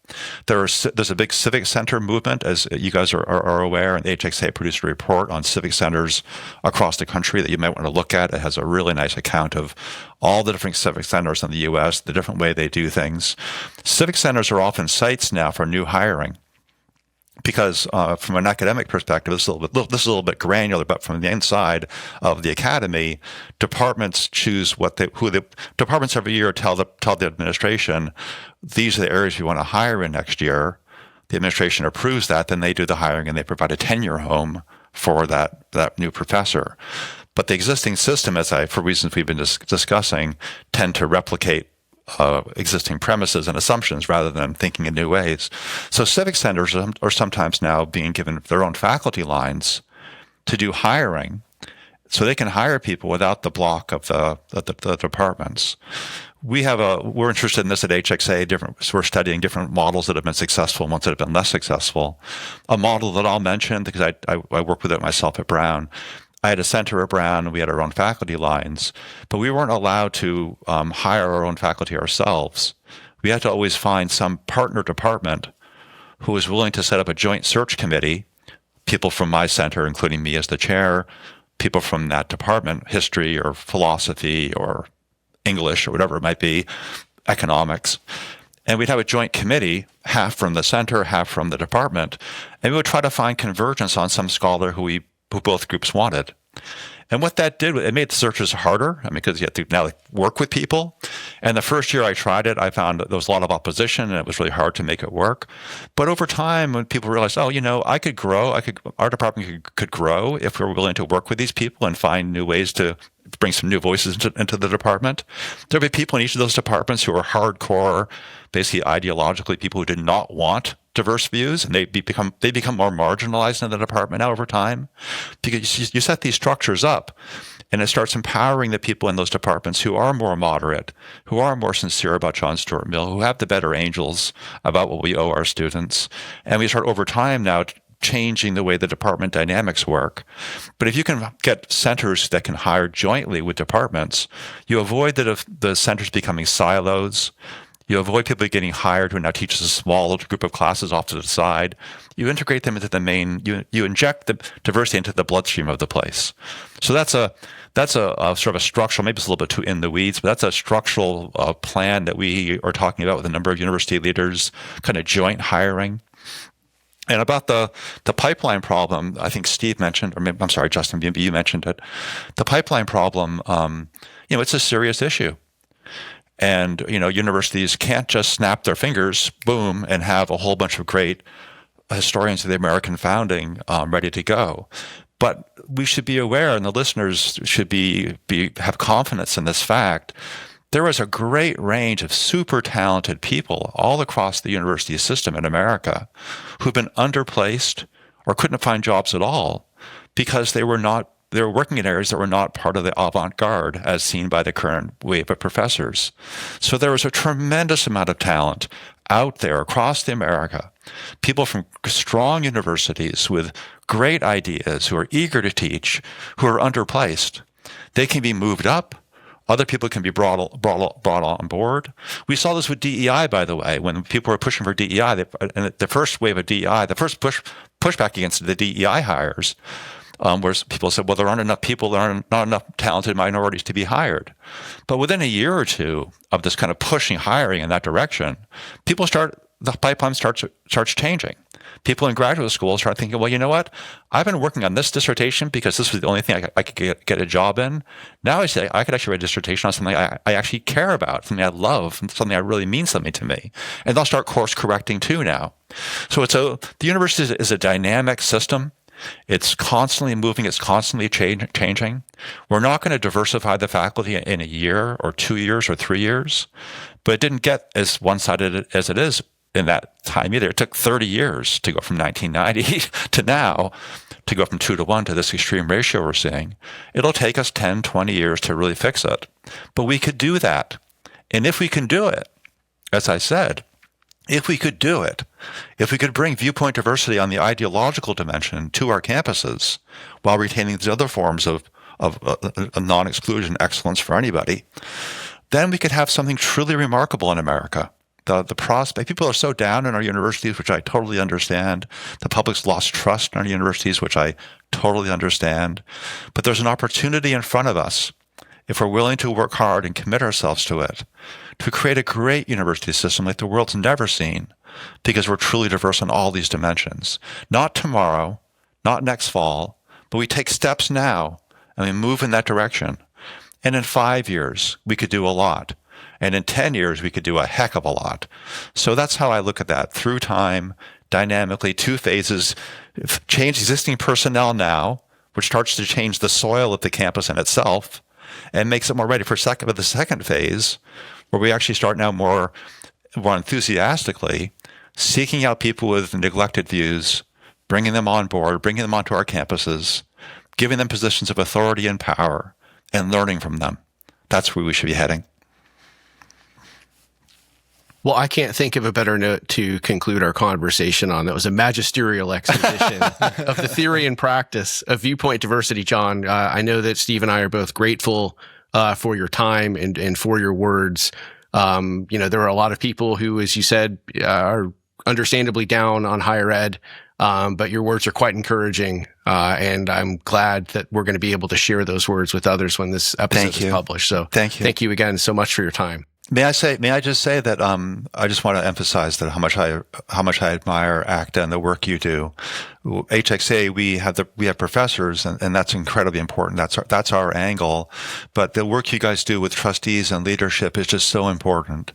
There's a big civic center movement, as you guys are aware, and the HXA produced a report on civic centers across the country that you might want to look at. It has a really nice account of all the different civic centers in the U.S., the different way they do things. Civic centers are often sites now for new hiring. Because from an academic perspective, this is a little bit granular, but from the inside of the academy, departments choose departments every year tell the administration, these are the areas we want to hire in next year. The administration approves that, then they do the hiring and they provide a tenure home for that new professor. But the existing system, for reasons we've been discussing, tend to replicate existing premises and assumptions rather than thinking in new ways. So civic centers are sometimes now being given their own faculty lines to do hiring, so they can hire people without the block of the departments. We're interested in this at HXA. So we're studying different models that have been successful and ones that have been less successful. A model that I'll mention, because I work with it myself at Brown. I had a center at Brown, and we had our own faculty lines, but we weren't allowed to hire our own faculty ourselves. We had to always find some partner department who was willing to set up a joint search committee, people from my center, including me as the chair, people from that department, history or philosophy or English or whatever it might be, economics. And we'd have a joint committee, half from the center, half from the department, and we would try to find convergence on some scholar who both groups wanted. And what that did, it made the searches harder, because you had to now work with people. And the first year I tried it, I found that there was a lot of opposition, and it was really hard to make it work. But over time, when people realized, I could grow, our department could grow if we were willing to work with these people and find new ways to bring some new voices into the department. There'll be people in each of those departments who are hardcore, basically ideologically people who did not want diverse views, and they become more marginalized in the department now over time, because you set these structures up, and it starts empowering the people in those departments who are more moderate, who are more sincere about John Stuart Mill, who have the better angels about what we owe our students, and we start over time now changing the way the department dynamics work. But if you can get centers that can hire jointly with departments, you avoid the centers becoming silos. You avoid people getting hired who now teaches a small group of classes off to the side. You integrate them into the main. You inject the diversity into the bloodstream of the place. So that's a sort of a structural. Maybe it's a little bit too in the weeds, but that's a structural plan that we are talking about with a number of university leaders, kind of joint hiring. And about the pipeline problem, I think Steve mentioned, or maybe, I'm sorry, Justin, you mentioned it. The pipeline problem, it's a serious issue. And, universities can't just snap their fingers, boom, and have a whole bunch of great historians of the American founding ready to go. But we should be aware, and the listeners should have confidence in this fact. There is a great range of super talented people all across the university system in America who've been underplaced or couldn't find jobs at all because they were working in areas that were not part of the avant-garde as seen by the current wave of professors. So there was a tremendous amount of talent out there across America, people from strong universities with great ideas who are eager to teach, who are underplaced. They can be moved up. Other people can be brought on board. We saw this with DEI, by the way, when people were pushing for DEI. The first wave of DEI, the first pushback against the DEI hires, where people said, well, there aren't enough people, there aren't not enough talented minorities to be hired. But within a year or two of this kind of pushing hiring in that direction, the pipeline starts changing. People in graduate school start thinking, well, you know what? I've been working on this dissertation because this was the only thing I could get a job in. Now I say I could actually write a dissertation on something I actually care about, something I love, something that really means something to me. And they'll start course correcting too now. So the university is a dynamic system. It's constantly moving. It's constantly changing. We're not going to diversify the faculty in a year or 2 years or 3 years, but it didn't get as one-sided as it is in that time either. It took 30 years to go from 1990 to now, to go from 2 to 1 to this extreme ratio we're seeing. It'll take us 10, 20 years to really fix it. But we could do that. And if we can do it, as I said, if we could do it, if we could bring viewpoint diversity on the ideological dimension to our campuses while retaining these other forms of non-exclusion excellence for anybody, then we could have something truly remarkable in America. The prospect, people are so down in our universities, which I totally understand. The public's lost trust in our universities, which I totally understand. But there's an opportunity in front of us, if we're willing to work hard and commit ourselves to it, to create a great university system like the world's never seen, because we're truly diverse in all these dimensions. Not tomorrow, not next fall, but we take steps now and we move in that direction. And in 5 years, we could do a lot. And in 10 years, we could do a heck of a lot. So that's how I look at that. Through time, dynamically, 2 phases, change existing personnel now, which starts to change the soil of the campus in itself, and makes it more ready for the second phase, where we actually start now more enthusiastically seeking out people with neglected views, bringing them on board, bringing them onto our campuses, giving them positions of authority and power, and learning from them. That's where we should be heading. Well, I can't think of a better note to conclude our conversation on. That was a magisterial exposition of the theory and practice of viewpoint diversity, John. I know that Steve and I are both grateful for your time and for your words. There are a lot of people who, as you said, are understandably down on higher ed, but your words are quite encouraging, and I'm glad that we're going to be able to share those words with others when this episode is published. So thank you again so much for your time. May I just say that I just want to emphasize that how much I admire ACTA and the work you do. HXA, we have professors, and that's incredibly important. That's our angle. But the work you guys do with trustees and leadership is just so important.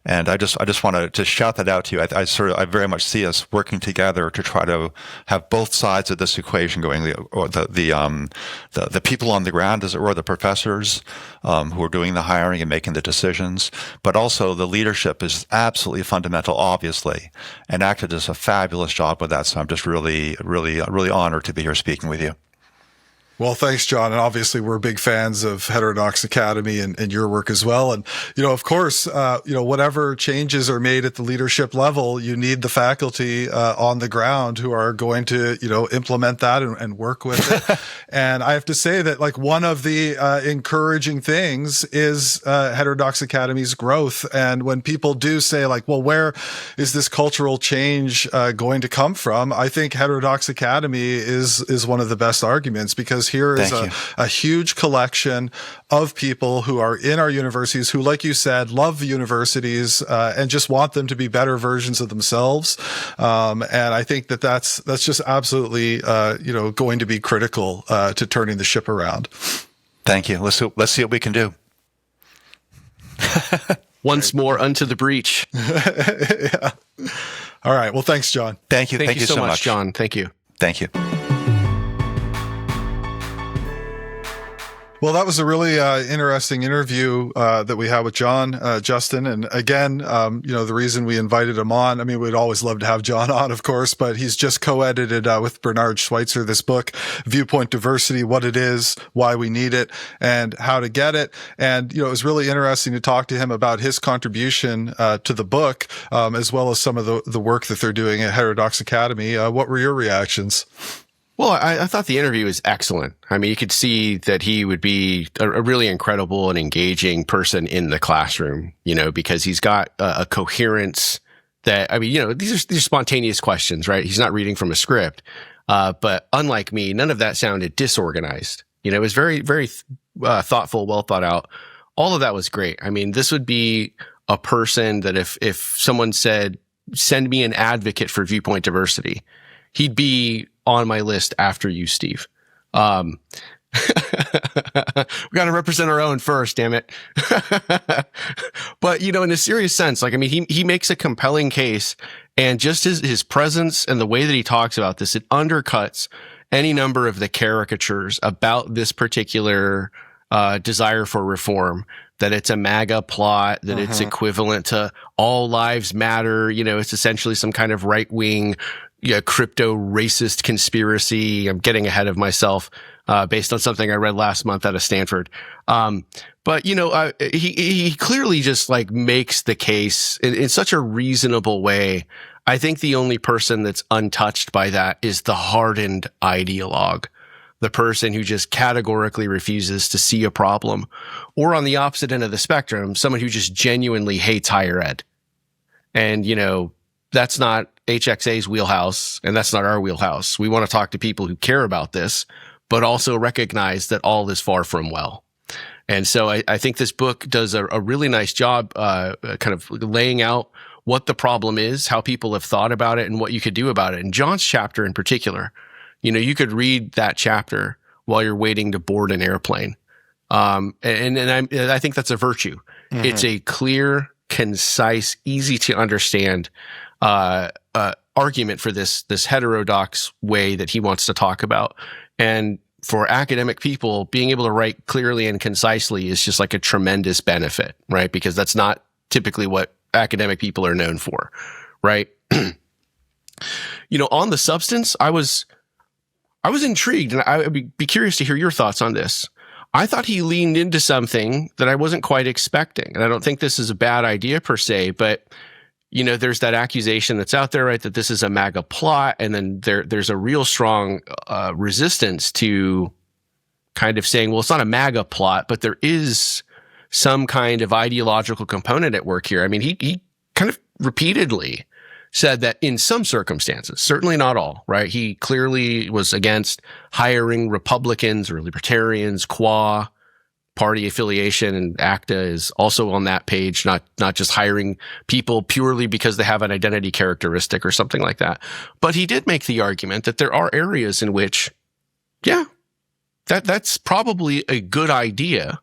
And I just want to shout that out to you. I very much see us working together to try to have both sides of this equation going. The people on the ground, as it were, the professors who are doing the hiring and making the decisions, but also the leadership is absolutely fundamental, obviously. And ACTA does a fabulous job with that. So I'm just really honored to be here speaking with you. Well, thanks, John. And obviously we're big fans of Heterodox Academy and your work as well. And, of course, whatever changes are made at the leadership level, you need the faculty on the ground who are going to, implement that and work with it. And I have to say that, like, one of the encouraging things is Heterodox Academy's growth. And when people do say, like, well, where is this cultural change going to come from? I think Heterodox Academy is one of the best arguments, because here is a huge collection of people who are in our universities who, like you said, love universities and just want them to be better versions of themselves. And I think that's just absolutely going to be critical to turning the ship around. Thank you. Let's see what we can do. Once more unto the breach. Yeah. All right. Well, thanks, John. Thank you. Thank you so much, John. Thank you. Thank you. Well, that was a really interesting interview that we had with John, Justin. And again, the reason we invited him on, I mean, we'd always love to have John on, of course, but he's just co-edited with Bernard Schweitzer this book, Viewpoint Diversity, What It Is, Why We Need It, and How to Get It. And, it was really interesting to talk to him about his contribution to the book, as well as some of the work that they're doing at Heterodox Academy. What were your reactions? Well, I thought the interview was excellent. I mean, you could see that he would be a really incredible and engaging person in the classroom, because he's got a coherence that, I mean, these are spontaneous questions, right? He's not reading from a script. But unlike me, none of that sounded disorganized. It was very, very thoughtful, well thought out. All of that was great. I mean, this would be a person that if someone said, send me an advocate for viewpoint diversity, he'd be on my list after you, Steve. We got to represent our own first, damn it. But, in a serious sense, like, I mean, he makes a compelling case, and just his presence and the way that he talks about this, it undercuts any number of the caricatures about this particular desire for reform, that it's a MAGA plot, that it's equivalent to all lives matter. It's essentially some kind of right-wing crypto racist conspiracy. I'm getting ahead of myself, based on something I read last month out of Stanford. But he clearly just like makes the case in such a reasonable way. I think the only person that's untouched by that is the hardened ideologue, the person who just categorically refuses to see a problem, or on the opposite end of the spectrum, someone who just genuinely hates higher ed. And, that's not HXA's wheelhouse, and that's not our wheelhouse. We want to talk to people who care about this, but also recognize that all is far from well. And so I think this book does a really nice job kind of laying out what the problem is, how people have thought about it, and what you could do about it. And John's chapter in particular, you could read that chapter while you're waiting to board an airplane. And I think that's a virtue. Mm-hmm. It's a clear, concise, easy to understand argument for this heterodox way that he wants to talk about. And for academic people, being able to write clearly and concisely is just like a tremendous benefit, right? Because that's not typically what academic people are known for, right? On the substance, I was intrigued, and I would be curious to hear your thoughts on this. I thought he leaned into something that I wasn't quite expecting. And I don't think this is a bad idea per se, but there's that accusation that's out there, right, that this is a MAGA plot, and then there's a real strong resistance to kind of saying, well, it's not a MAGA plot, but there is some kind of ideological component at work here. I mean, he kind of repeatedly said that in some circumstances, certainly not all, right, he clearly was against hiring Republicans or libertarians qua party affiliation, and ACTA is also on that page, not just hiring people purely because they have an identity characteristic or something like that. But he did make the argument that there are areas in which, that's probably a good idea,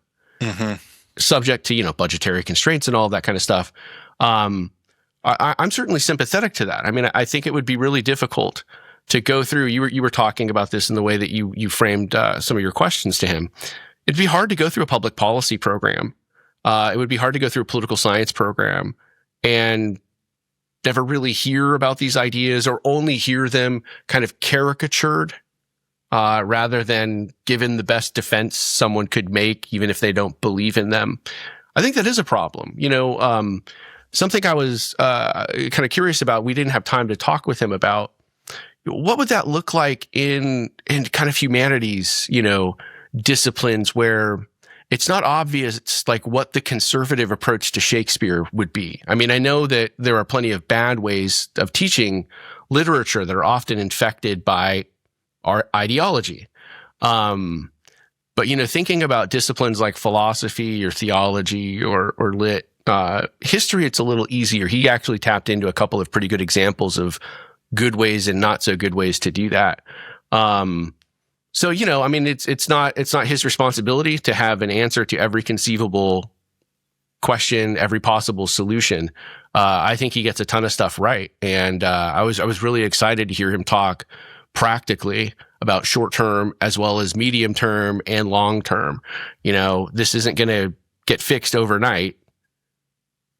subject to, budgetary constraints and all that kind of stuff. I'm certainly sympathetic to that. I mean, I think it would be really difficult to go through. You were talking about this in the way that you framed some of your questions to him. It'd be hard to go through a public policy program. It would be hard to go through a political science program and never really hear about these ideas, or only hear them kind of caricatured, rather than given the best defense someone could make, even if they don't believe in them. I think that is a problem. Something I was kind of curious about, we didn't have time to talk with him about, what would that look like in kind of humanities, disciplines where it's not obvious like what the conservative approach to Shakespeare would be. I mean, I know that there are plenty of bad ways of teaching literature that are often infected by our ideology. But, thinking about disciplines like philosophy or theology or lit, history, it's a little easier. He actually tapped into a couple of pretty good examples of good ways and not so good ways to do that. So, I mean, it's not his responsibility to have an answer to every conceivable question, every possible solution. I think he gets a ton of stuff right. And, I was really excited to hear him talk practically about short term as well as medium term and long term. This isn't going to get fixed overnight,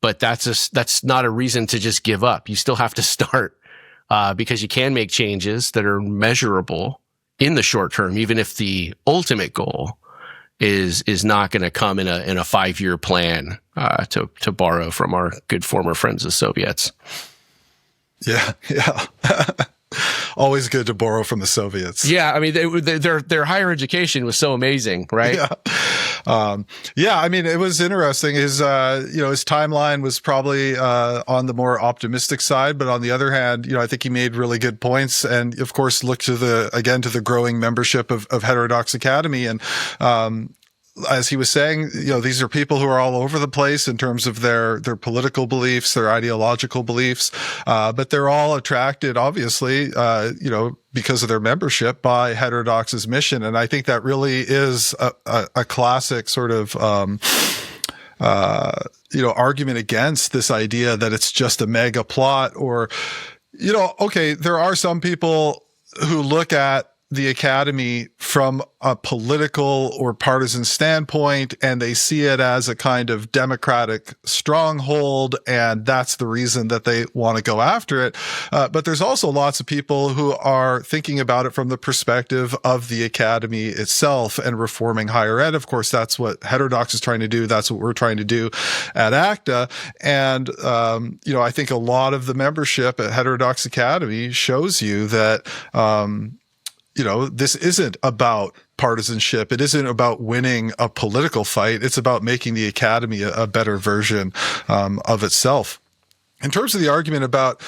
but that's not a reason to just give up. You still have to start, because you can make changes that are measurable in the short term, even if the ultimate goal is not going to come in a 5-year plan, to borrow from our good former friends, the Soviets. Yeah. Always good to borrow from the Soviets. Yeah, I mean, their higher education was so amazing, right? Yeah. I mean, it was interesting. His timeline was probably on the more optimistic side, but on the other hand, I think he made really good points. And of course, look to the growing membership of Heterodox Academy. And as he was saying, these are people who are all over the place in terms of their political beliefs, their ideological beliefs, but they're all attracted, obviously, because of their membership by Heterodox's mission. And I think that really is a classic sort of, argument against this idea that it's just a mega plot, or, okay, there are some people who look at the academy from a political or partisan standpoint, and they see it as a kind of democratic stronghold, and that's the reason that they want to go after it. But there's also lots of people who are thinking about it from the perspective of the academy itself and reforming higher ed. Of course, that's what Heterodox is trying to do. That's what we're trying to do at ACTA. And, I think a lot of the membership at Heterodox Academy shows you that, this isn't about partisanship. It isn't about winning a political fight. It's about making the academy a better version of itself. In terms of the argument about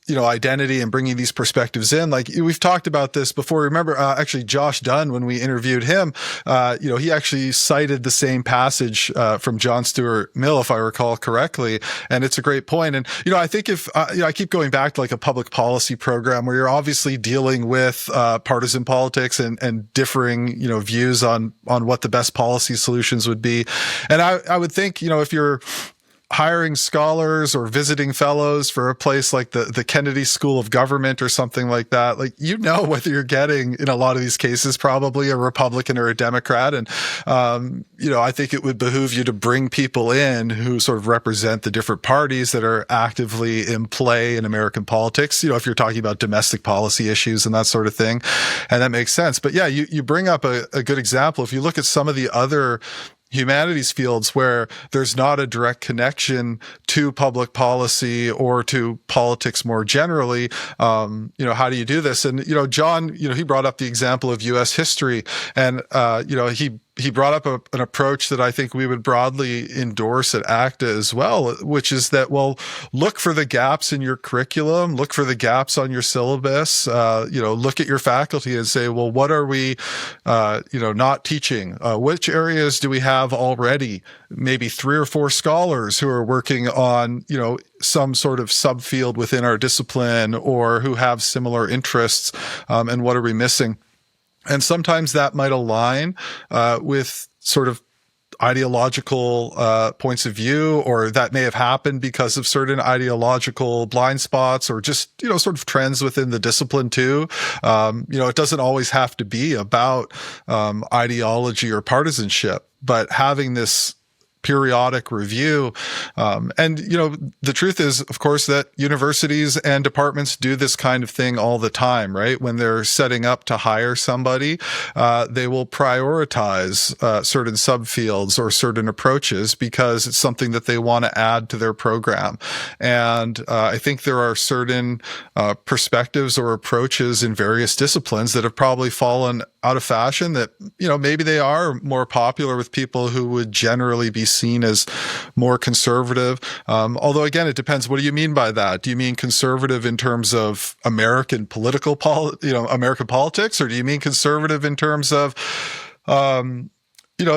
identity and bringing these perspectives in, like we've talked about this before. Remember, actually, Josh Dunn, when we interviewed him, he actually cited the same passage from John Stuart Mill, if I recall correctly, and it's a great point. And I think if I keep going back to like a public policy program where you're obviously dealing with partisan politics and differing views on what the best policy solutions would be, and I would think if you're hiring scholars or visiting fellows for a place like the Kennedy School of Government or something like that, like, whether you're getting, in a lot of these cases, probably a Republican or a Democrat. And, I think it would behoove you to bring people in who sort of represent the different parties that are actively in play in American politics, if you're talking about domestic policy issues and that sort of thing. And that makes sense. But yeah, you bring up a good example. If you look at some of the other humanities fields where there's not a direct connection to public policy or to politics more generally, how do you do this? And, John, he brought up the example of U.S. history, and, he he brought up an approach that I think we would broadly endorse at ACTA as well, which is that, well, look for the gaps in your curriculum, look for the gaps on your syllabus, look at your faculty and say, well, what are we, not teaching? Which areas do we have already? Maybe 3 or 4 scholars who are working on, some sort of subfield within our discipline or who have similar interests, and what are we missing? And sometimes that might align with sort of ideological points of view, or that may have happened because of certain ideological blind spots or just, sort of trends within the discipline too. It doesn't always have to be about ideology or partisanship, but having this periodic review. The truth is, of course, that universities and departments do this kind of thing all the time, right? When they're setting up to hire somebody, they will prioritize certain subfields or certain approaches because it's something that they want to add to their program. And I think there are certain perspectives or approaches in various disciplines that have probably fallen out of fashion that, maybe they are more popular with people who would generally be seen as more conservative. Although again, it depends. What do you mean by that? Do you mean conservative in terms of American American politics, or do you mean conservative in terms of,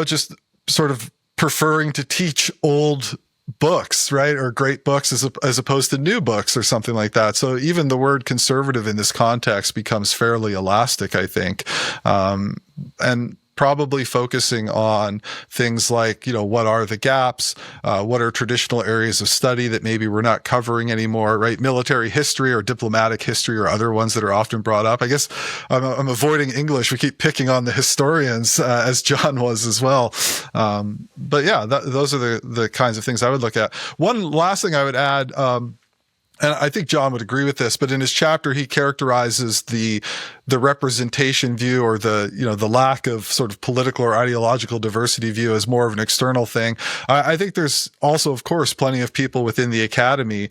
just sort of preferring to teach old books, right? Or great books as opposed to new books or something like that. So even the word conservative in this context becomes fairly elastic, I think. And probably focusing on things like, what are the gaps? What are traditional areas of study that maybe we're not covering anymore, right? Military history or diplomatic history or other ones that are often brought up. I guess I'm avoiding English. We keep picking on the historians, as John was as well. But yeah, those are the kinds of things I would look at. One last thing I would add, and I think John would agree with this, but in his chapter, he characterizes the representation view or the lack of sort of political or ideological diversity view as more of an external thing. I think there's also, of course, plenty of people within the academy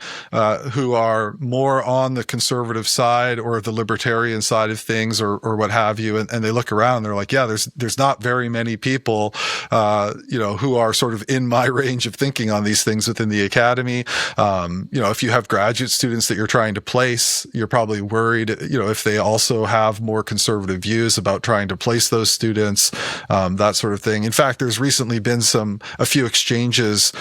who are more on the conservative side or the libertarian side of things or what have you. And they look around and they're like, yeah, there's not very many people, who are sort of in my range of thinking on these things within the academy. If you have graduate students that you're trying to place, you're probably worried, if they also have more conservative views about trying to place those students, that sort of thing. In fact, there's recently been a few exchanges,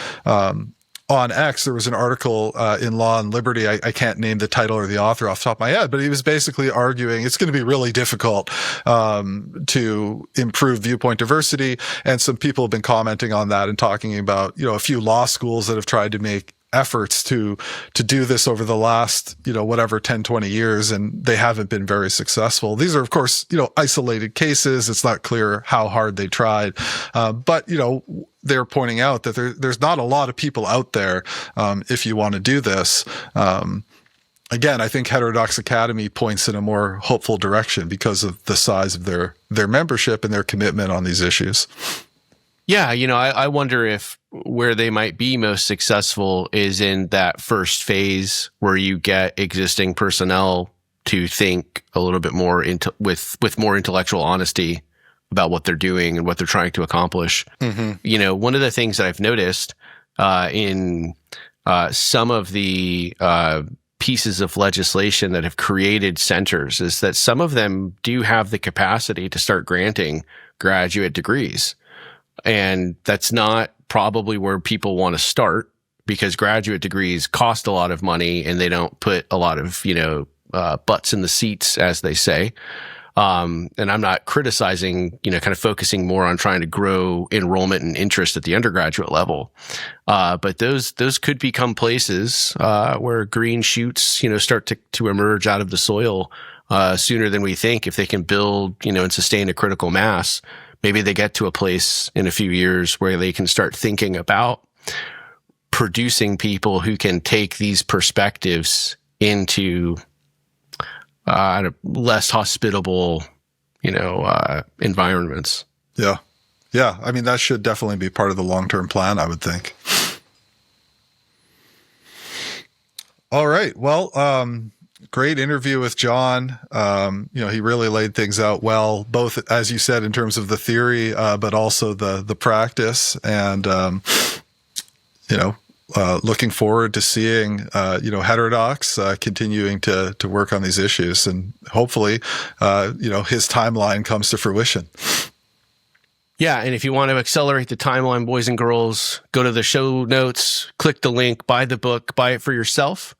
on X. There was an article in Law and Liberty. I can't name the title or the author off the top of my head, but he was basically arguing it's going to be really difficult to improve viewpoint diversity. And some people have been commenting on that and talking about, a few law schools that have tried to make efforts to do this over the last, 10, 20 years, and they haven't been very successful. These are, of course, isolated cases. It's not clear how hard they tried. But, they're pointing out that there's not a lot of people out there, if you want to do this. Again, I think Heterodox Academy points in a more hopeful direction because of the size of their membership and their commitment on these issues. Yeah, I wonder if where they might be most successful is in that first phase where you get existing personnel to think a little bit more with more intellectual honesty about what they're doing and what they're trying to accomplish. Mm-hmm. One of the things that I've noticed in some of the pieces of legislation that have created centers is that some of them do have the capacity to start granting graduate degrees. And that's not probably where people want to start because graduate degrees cost a lot of money and they don't put a lot of, butts in the seats, as they say. And I'm not criticizing, kind of focusing more on trying to grow enrollment and interest at the undergraduate level. But those could become places, where green shoots, start to emerge out of the soil, sooner than we think if they can build, and sustain a critical mass. Maybe they get to a place in a few years where they can start thinking about producing people who can take these perspectives into less hospitable, environments. Yeah. Yeah. I mean, that should definitely be part of the long-term plan, I would think. All right. Well, Great interview with John. He really laid things out well, both, as you said, in terms of the theory, but also the practice. And, looking forward to seeing, Heterodox continuing to work on these issues. And hopefully, his timeline comes to fruition. Yeah, and if you want to accelerate the timeline, boys and girls, go to the show notes, click the link, buy the book, buy it for yourself.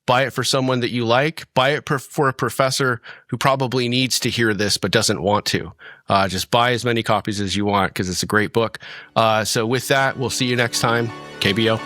Buy it for someone that you like. Buy it for a professor who probably needs to hear this but doesn't want to. Just buy as many copies as you want because it's a great book. So with that, we'll see you next time. KBO.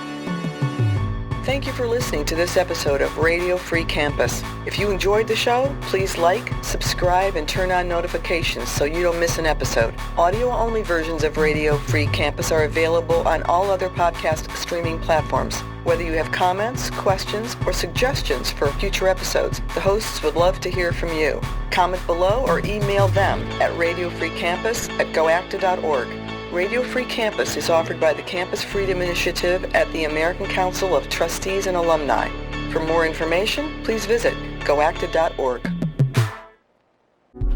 Thank you for listening to this episode of Radio Free Campus. If you enjoyed the show, please like, subscribe, and turn on notifications so you don't miss an episode. Audio-only versions of Radio Free Campus are available on all other podcast streaming platforms. Whether you have comments, questions, or suggestions for future episodes, the hosts would love to hear from you. Comment below or email them at radiofreecampus@goacta.org. Radio Free Campus is offered by the Campus Freedom Initiative at the American Council of Trustees and Alumni. For more information, please visit goacta.org.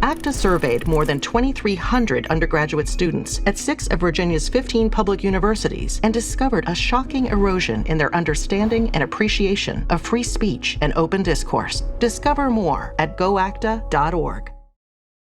ACTA surveyed more than 2,300 undergraduate students at 6 of Virginia's 15 public universities and discovered a shocking erosion in their understanding and appreciation of free speech and open discourse. Discover more at goacta.org.